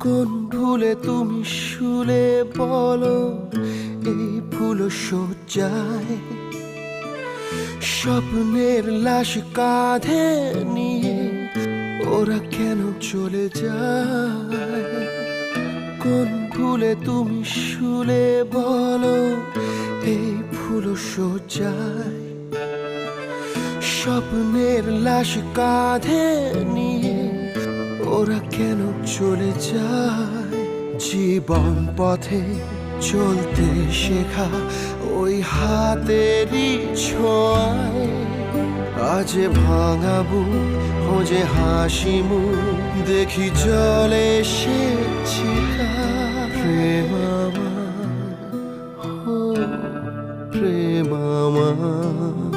কোন ভুলে তুমি শুলে বলো এই ফুল সজ্জায় স্বপ্নের লাশ কাঁধে নিয়ে ওরা কেন চলে যায়? কোন ভুলে তুমি শুলে বলো এই ফুল সজ্জায় স্বপ্নের লাশ কাঁধে নিয়ে ওরা কেন চলে যায়? জীবন পথে চলতে শেখা ওই হাতেরই ছোঁয়ায় আজ ভাঙাবো খোঁজে হাসি মুখ দেখি জলে সে প্রেম আমার, ও প্রেম আমার।